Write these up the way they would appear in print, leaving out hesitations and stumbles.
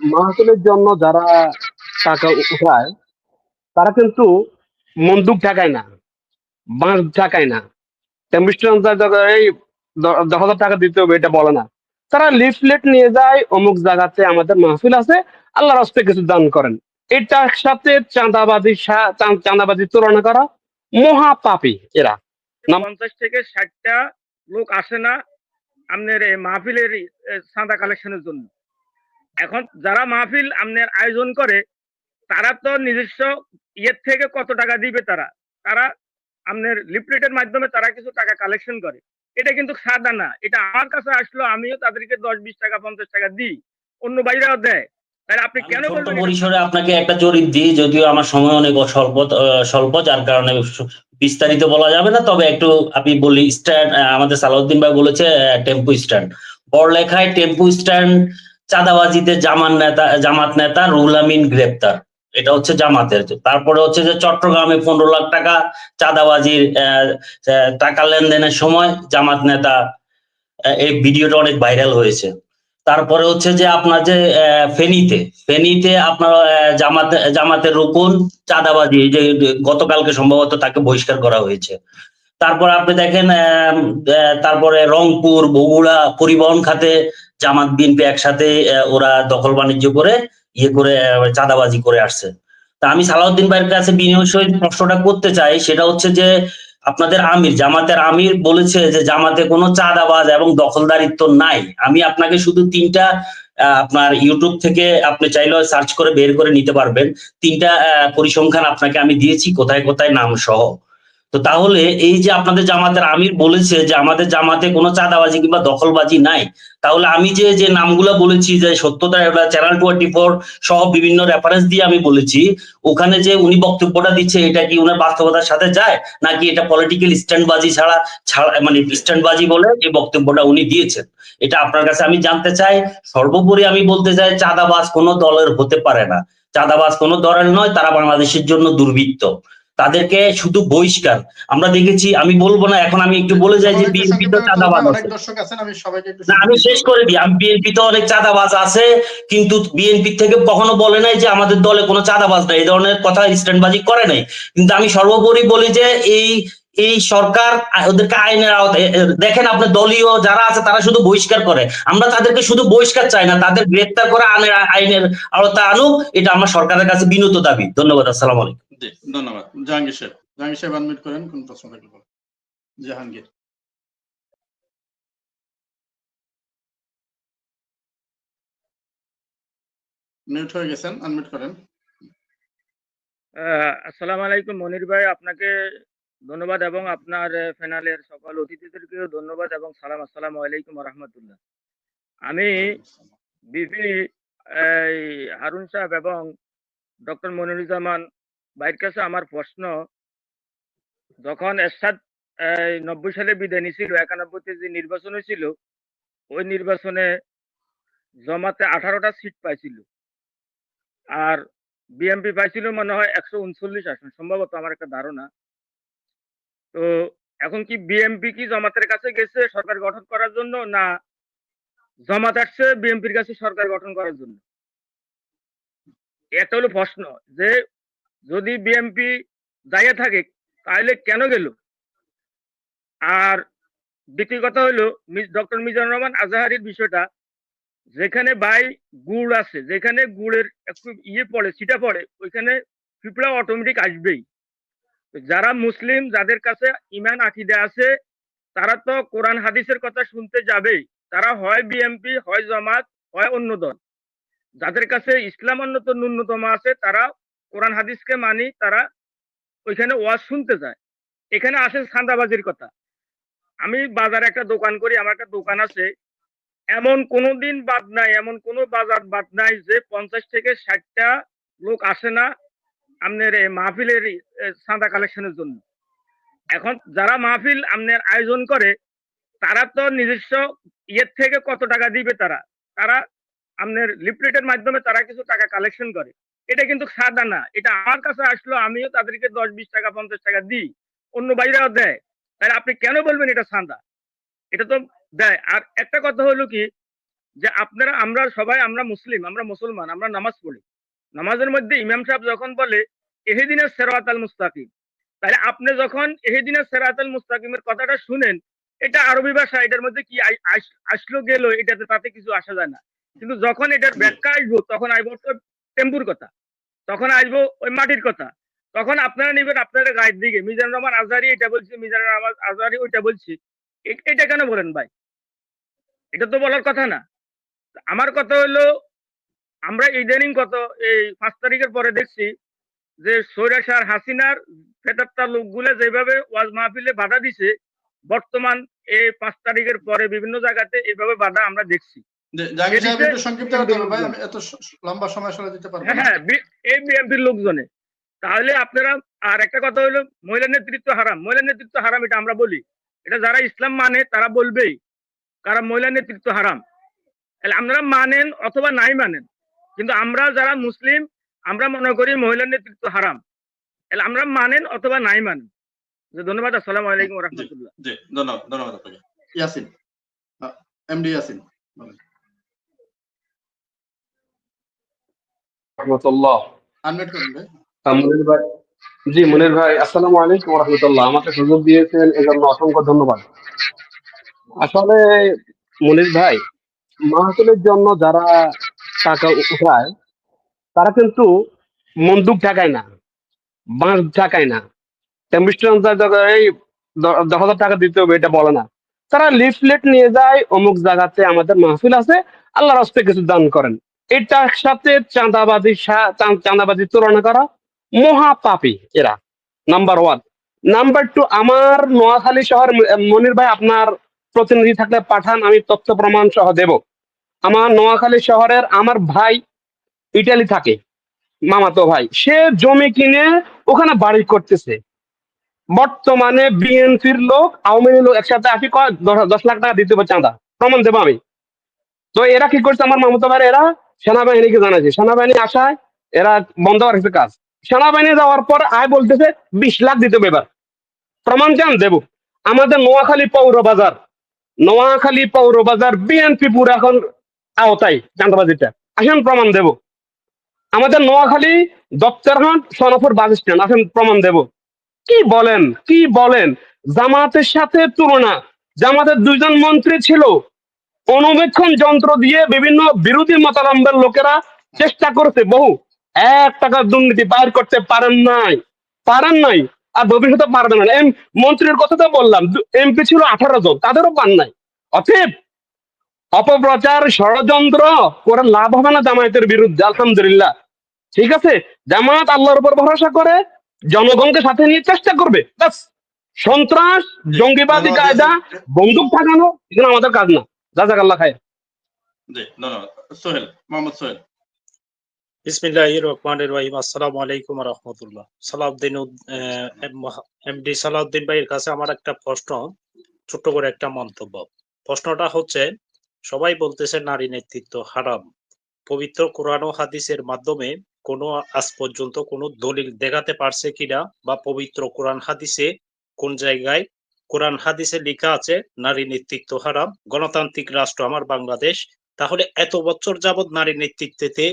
মাহফিলের জন্য যারা টাকা উঠায় তারা কিন্তু মন্দুক ঠেকায় না, বাঁশ ঠেকায় না, টেম্পু স্ট্যান্ড এই 10,000 টাকা দিতে হবে এটা বলে না। তারা লিফলেট নিয়ে যায়, অমুক জায়গাতে আমাদের মাহফিল আছে, আল্লাহর রাস্তে কিছু দান করেন। এটার সাথে চাঁদাবাজি তুলনা করা মহা পাপী এরা। নাম- 50 থেকে 60টা লোক আসে না আপনার এই মাহফিলের চাঁদা কালেকশনের জন্য। এখন যারা মাহফিল আপনার আয়োজন করে তারা তো নিজস্ব ইয়ের থেকে কত টাকা দিবে, তারা তারা আপনার লিফলেটের মাধ্যমে তারা কিছু টাকা কালেকশন করে। এটা কিন্তু সাদা না, এটা আমার কাছে আসলো, আমিও তাদেরকে 10, 20 টাকা 50 টাকা দিই, অন্য বাইরেও দেয়। তাহলে আপনি আমি কেন ছোট্ট বলবেন এটা? পরিসরে আপনাকে একটা জরিপ দিই, যদিও আমার সময় অনেক স্বল্প, যার কারণে বিস্তারিত বলা যাবে না, তবে একটু আমি বলি। স্ট্যান্ড, আমাদের সালাউদ্দিন ভাই বলেছে টেম্পু স্ট্যান্ড, বড়লেখায় টেম্পু স্ট্যান্ড চাঁদাবাজিতে জামাত নেতা রুহুল আমিন গ্রেপ্তার। এটা হচ্ছে জামাতের। তারপরে হচ্ছে যে চট্টগ্রামে 15 লাখ টাকা চাঁদাবাজির টাকা লেনদেনের সময় জামাত নেতা, এই ভিডিওটা অনেক ভাইরাল হয়েছে। তারপরে হচ্ছে যে আপনার যে ফেনীতে আপনার জামাতের রুকুন চাঁদাবাজি, এই যে গতকালকে সম্ভবত তাকে বহিষ্কার করা হয়েছে। তারপর আপনি দেখেন তারপরে রংপুর, বগুড়া পরিবহন খাতে জামাত বিএনপি একসাথে ওরা দখল বাণিজ্য করে চাঁদাবাজি করে আসছে। তা আমি সালাউদ্দিন ভাইয়ের কাছে বিনয়ের সহিত প্রশ্নটা করতে চাই, সেটা হচ্ছে যে আপনাদের জামাতের আমির বলেছে যে জামাতে কোনো চাঁদাবাজ এবং দখলদারিত্ব নাই। আমি আপনাকে শুধু তিনটা আপনার ইউটিউব থেকে আপনি চাইলে সার্চ করে বের করে নিতে পারবেন, তিনটা পরিসংখ্যান আপনাকে আমি দিয়েছি কোথায় কোথায় নাম সহ। তো তাহলে এই যে আপনাদের জামাতের আমির বলেছে যে আমাদের জামাতে কোনো চাঁদাবাজি কিংবা দখলবাজি নাই, তাহলে আমি যে যে নামগুলো বলেছি, যে সত্যতা চ্যানেল 24 সহ বিভিন্ন রেফারেন্স দিয়ে আমি বলেছি, ওখানে যে উনি বক্তব্যটা দিচ্ছে এটা কি উনার বাস্তবতার সাথে যায়, নাকি এটা পলিটিক্যাল স্ট্যান্ডবাজি ছাড়া মানে স্ট্যান্ডবাজি বলে এই বক্তব্যটা উনি দিয়েছেন? এটা আপনার কাছে আমি জানতে চাই। সর্বোপরি আমি বলতে চাই, চাঁদাবাজ কোনো দলের হতে পারে না, চাঁদাবাজ কোনো দলের নয়, তারা বাংলাদেশের জন্য দুর্বৃত্ত। তাদেরকে শুধু বহিষ্কার আমরা দেখেছি। আমি বলবো না, এখন আমি একটু বলে যাই যে বিএনপি তো চাঁদাবাজ আছে। না, আমি শেষ করে দিই। আমি বিএনপি তো অনেক চাঁদাবাজ আছে, কিন্তু বিএনপি থেকে কখনো বলে নাই যে আমাদের দলে কোনো চাঁদাবাজ নাই, এই ধরনের কথা স্ট্যান্ডবাজি করে নাই। কিন্তু আমি সর্বোপরি বলি যে এই এই সরকার ওদেরকে আইনের আওতায় দেখেন, আপনার দলীয় যারা আছে তারা শুধু বহিষ্কার করে। আমরা তাদেরকে শুধু বহিষ্কার চাই না, তাদের গ্রেপ্তার করে আইনের আওতায় আনুক, এটা আমার সরকারের কাছে বিনীত দাবি। ধন্যবাদ। আসসালামু আলাইকুম। ধন্যবাদ। জাহাঙ্গীর সাহেব আনমিউট করেন, কোন প্রশ্ন থাকলে বলেন। জাহাঙ্গীর মিউট হয়ে গেছেন, আনমিউট করেন। আসসালামু আলাইকুম মনির ভাই, আপনাকে ধন্যবাদ এবং আপনার প্যানেলের সকল অতিথিদেরকেও ধন্যবাদ এবং সালাম। আসসালামু আলাইকুম রহমতুল্লাহ। আমি বিপি হারুন সাহেব এবং ডক্টর মনিরুজ্জামান ভাইয়ের কাছে আমার প্রশ্ন, যখন এরশাদ 90 সালে বিদায় নিয়েছিল, 91-তে যে নির্বাচন হয়েছিল, ওই নির্বাচনে জমাতে 18টা সিট পাইছিল আর বিএনপি পাইছিল মনে হয় 139 আসন, সম্ভবত আমার একটা ধারণা। তো এখন কি বিএনপি কি জামাতের কাছে গেছে সরকার গঠন করার জন্য, না জামাত আসছে বিএনপির কাছে সরকার গঠন করার জন্য? এটা হলো প্রশ্ন, যে যদি বিএনপি যাইয়া থাকে তাহলে কেন গেল? আর দ্বিতীয় কথা হলো ডক্টর মিজানুর রহমান আজাহারির বিষয়টা, যেখানে ভাই গুড় আছে, যেখানে গুড়ের একটু পড়ে, ছিটা পড়ে, ওইখানে পিঁপড়া অটোমেটিক আসবেই। যারা মুসলিম, যাদের কাছে ইমান আকিদা আছে, তারা তো কোরআন হাদিসের কথা শুনতে যাবেই। তারা হয় বিএনপি, হয় জামাত, হয় অন্য দল। যাদের কাছে ইসলাম ন্যূনতম আছে, তারা কোরআন হাদিসকে মানি, তারা ওইখানে ওয়াজ শুনতে যায়। এখানে আসে চাঁদাবাজির কথা। আমি বাজারে একটা দোকান করি, আমার একটা দোকান আছে, এমন কোনো দিন বাদ নাই, এমন কোনো বাজার বাদ নাই যে 50 থেকে 60টা লোক আসে না আপনার এই মাহফিলের চাঁদা কালেকশনের জন্য। এখন যারা মাহফিল আপনার আয়োজন করে তারা তো নিজস্ব ইয়ের থেকে কত টাকা দিবে, তারা তারা আপনার লিফলেটের মাধ্যমে তারা কিছু টাকা কালেকশন করে। এটা কিন্তু সাদা না, এটা আমার কাছে আসলো, আমিও তাদেরকে 10, 20 টাকা 50 টাকা দিই, অন্য বাইরেও দেয়। তাহলে আপনি কেন বলবেন এটা চাঁদা? এটা তো দেয়। আর একটা কথা হলো কি, যে আমরা সবাই আমরা মুসলিম, আমরা মুসলমান, আমরা নামাজ পড়ি। নামাজের মধ্যে ইমাম সাহেব যখন বলে ইহদিনাস সিরাতাল মুস্তাকিম, তাহলে আপনি যখন ইহদিনাস সিরাতাল মুস্তাকিমের কথাটা শুনেন, এটা আরবি ভাষা, এটার মধ্যে কি আসলো গেল, এটাতে তাতে কিছু আসা যায় না। কিন্তু যখন এটার ব্যাখ্যা আসবো, তখন আসবো টেম্পুর কথা, তখন আসবো ওই মাটির কথা, তখন আপনারা নিবেন আপনাদের গায়ের দিকে। মিজানুর রহমান আজহারি এটা বলছে, মিজানুর রহমান আজহারি ওইটা বলছে। এটা কেন বলেন ভাই? এটা তো বলার কথা না। আমার কথা হলো, আমরা ইদানিং এই 5 তারিখের পরে দেখছি যে স্বৈরাচার হাসিনার ফেতাত্তা লোকগুলো যেভাবে ওয়াজ মাহফিলে বাধা দিছে, বর্তমান এই 5 তারিখের পরে বিভিন্ন জায়গাতে এইভাবে বাধা আমরা দেখছি। জাহাঙ্গীর সাহেব একটু সংক্ষিপ্ত করতে হবে ভাই, আমি এত লম্বা সময় আসলে দিতে পারবো না। হ্যাঁ, এই বিএনপির লোকজনে। তাহলে আপনারা, আর একটা কথা হলো, মহিলা নেতৃত্ব হারাম, মহিলা নেতৃত্ব হারাম, এটা আমরা বলি। এটা যারা ইসলাম মানে তারা বলবেই কারণ মহিলা নেতৃত্ব হারাম। তাহলে আপনারা মানেন অথবা নাই মানেন, কিন্তু আমরা যারা মুসলিম আমরা মনে করি মহিলা নেতৃত্ব হারাম। তাহলে আমরা মানেন অথবা নাই মানেন। ধন্যবাদ। আসসালামু আলাইকুম ওয়া রাহমাতুল্লাহ। জি, ধন্যবাদ আপনাকে। ইয়াসিন, এমডি ইয়াসিন বলেন। রহমতুল্লাহ। আনমিউট করুন ভাই। মনির ভাই, জি মনির ভাই, আসসালামু আলাইকুম ওয়া রাহমাতুল্লাহ। আমাকে সুযোগ দিয়েছেন এজন্য অসংখ্য ধন্যবাদ। আসলে মনির ভাই, মাহফিলের জন্য যারা টাকা উঠায় তারা কিন্তু মন্দুক ঠেকায় না, বাঁশ ঠেকায় না, এই 10,000 টাকা দিতে হবে এটা বলে না। তারা লিফলেট নিয়ে যায়, অমুক জায়গাতে আমাদের মাহফিল আছে, আল্লাহর রাস্তে কিছু দান করেন। এটার সাথে চাঁদাবাজি তুলনা করা মহা পাপী এরা, নাম্বার 1। নাম্বার 2, আমার নোয়াখালী শহর, মনির ভাই আপনার প্রতিনিধি থাকলে পাঠান, আমি তথ্য প্রমাণ সহ দেব। আমার নোয়াখালী শহরের আমার ভাই ইটালি থাকে, মামাতো ভাই, সে জমি কিনে ওখানে বাড়ি করতেছে। বর্তমানে বিএনপির লোক আওয়ামী লীগ লোক একসাথে আসি 10 লাখ টাকা দিতে হবে চাঁদা, প্রমাণ দেবো আমি। তো এরা কি করছে, আমার মামাতো ভাই, এরা সেনাবাহিনীকে জানাইছে, সেনাবাহিনী আসায় এরা বন্ধ রাখছে কাজ। সেনাবাহিনী যাওয়ার পর আয় বলতেছে 20 লাখ দিতে হবে। এবার প্রমাণ চান দেব। আমাদের নোয়াখালী পৌর বাজার বিএনপি পুরো এখন আওতায় চাঁদাবাজিটা, আসেন প্রমাণ দেব। আমাদের নোয়াখালী দপ্তরহাট সোনাপুর বাস স্ট্যান্ড, আসেন প্রমাণ দেব। কি বলেন জামাতের সাথে তুলনা? জামাতের 2 জন মন্ত্রী ছিল, অনুবেক্ষণ যন্ত্র দিয়ে বিভিন্ন বিরোধী মতাবলম্বীর লোকেরা চেষ্টা করতে বহু, 1 টাকা দুর্নীতি বাইর করতে পারেন নাই, আর ভবিষ্যতে পারবেন না। মন্ত্রীর কথা তো বললাম, এমপি ছিল 18 জন, তাদেরও পান নাই। অতএব অপপ্রচার ষড়যন্ত্র করে লাভ হবে না জামায়াতের বিরুদ্ধে। আলহামদুলিল্লাহ, ঠিক আছে, জামাত আল্লাহর উপর ভরসা করে জনগণকে সাথে নিয়ে চেষ্টা করবে। বাস সন্ত্রাস, জঙ্গিবাদী কায়দা, বন্দুক ঠাকানো এগুলো আমাদের কাজ না। জাযাকাল্লাহ খায়র। জি, ধন্যবাদ। সোহেল, মোহাম্মদ সোহেল। বিসমিল্লাহির রহমানির রহিম। আসসালামু আলাইকুম ওয়া রাহমাতুল্লাহ। সালাউদ্দিন, এমডি সালাউদ্দিন ভাইয়ের কাছে আমার একটা প্রশ্ন, ছোট্ট করে একটা মন্তব্য। প্রশ্নটা হচ্ছে, সবাই বলতেছে নারী নেতৃত্ব হারাম। পবিত্র কোরআন ও হাদিসের মাধ্যমে কোনো আজ পর্যন্ত কোনো দলিল দেখাতে পারছে কিনা, বা পবিত্র কোরআন হাদিসে কোন জায়গায় কোরআন হাদিসে লেখা আছে নারী নেতৃত্ব হারাম? গণতান্ত্রিক রাষ্ট্র আমার বাংলাদেশ, তাহলে এত বছর যাবৎ নারী নেতৃত্বে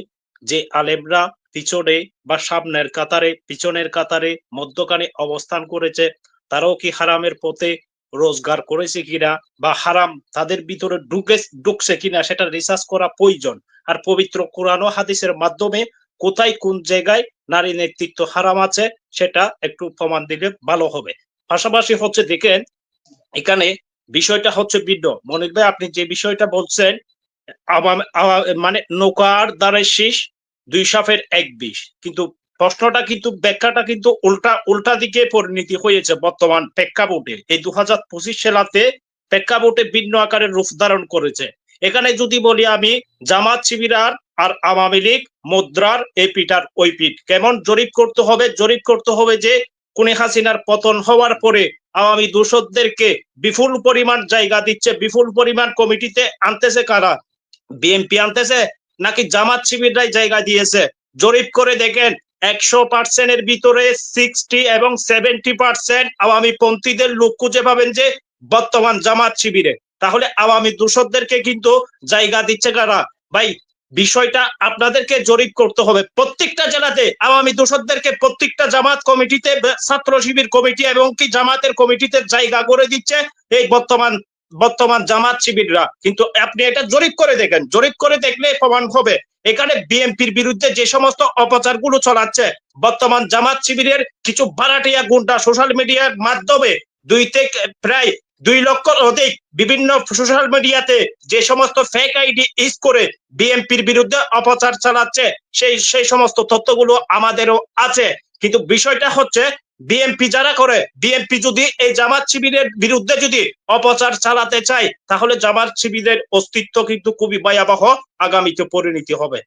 যে আলেমরা পিছনে বা সামনের কাতারে, পিছনের কাতারে, মধ্যখানে অবস্থান করেছে, তারাও কি হারামের পথে রোজগার করেছে কিনা, বা হারাম তাদের ভিতরে ঢুকছে কিনা, সেটা রিসার্চ করা প্রয়োজন। আর পবিত্র কোরআন ও হাদিসের মাধ্যমে কোথায় কোন জায়গায় নারী নেতৃত্ব হারাম আছে সেটা একটু প্রমাণ দিলে ভালো হবে। পাশাপাশি হচ্ছে দেখেন, এখানে বিষয়টা হচ্ছে ভিন্ন। মনির ভাই, আপনি যে বিষয়টা বলছেন, মানে নৌকার দ্বারা শীষ 2 সাপের 1 বিষ, কিন্তু প্রশ্নটা কিন্তু ব্যাখ্যাটা কিন্তু উল্টা দিকে পরিণতি হয়েছে বর্তমান প্রেক্ষাপটে। এই 2025 সালেতে প্রেক্ষাপটে ভিন্ন আকারের রূপ ধারণ করেছে। এখানে যদি বলি আমি, জামাত শিবির আর আওয়ামী লীগ মুদ্রার এপিটার ওই পিঠ। কেমন জরিপ করতে হবে যে খুনি হাসিনার পতন হওয়ার পরে আওয়ামী দূষকদেরকে বিপুল পরিমাণ জায়গা দিচ্ছে, বিপুল পরিমাণ কমিটিতে আনতেছে কারা? বিএনপি আনতেছে নাকি জামাত শিবিররাই জায়গা দিয়েছে? জরিপ করে দেখেন, 100% এর ভিতরে 60 এবং 70% আওয়ামী পন্থীদের লোক খুঁজে পাবেন যে বর্তমান জামাত শিবিরে। তাহলে আওয়ামী দূষরদেরকে কিন্তু জায়গা দিচ্ছে কারা? ভাই বিষয়টা আপনাদেরকে জরিপ করতে হবে। প্রত্যেকটা জেলাতে আওয়ামী দূষরদেরকে প্রত্যেকটা জামাত কমিটিতে, ছাত্র শিবির কমিটি এবং কি জামাতের কমিটিতে জায়গা করে দিচ্ছে এই বর্তমান জামাত শিবিররা। কিন্তু আপনি এটা জরিপ করে দেখেন, জরিপ করে দেখলে প্রমাণ হবে এখানে বিএনপির বিরুদ্ধে যে সমস্ত অপচারগুলো চালাচ্ছে বর্তমান জামাত শিবিরের কিছু ভাড়াটিয়া গুন্ডা সোশ্যাল মিডিয়ার মাধ্যমে প্রায় 2 লক্ষর অধিক বিভিন্ন সোশ্যাল মিডিয়াতে যে সমস্ত ফেক আইডি ইউজ করে বিএনপির বিরুদ্ধে অপচার চালাচ্ছে সেই সমস্ত তথ্যগুলো আমাদেরও আছে। কিন্তু বিষয়টা হচ্ছে বিএনপি যারা করে, বিএনপি যদি এই জামাত শিবিরের বিরুদ্ধে যদি অপচার চালাতে চায় তাহলে জামাত শিবিরের অস্তিত্ব কিন্তু খুবই ভয়াবহ আগামীতে পরিণতি হবে।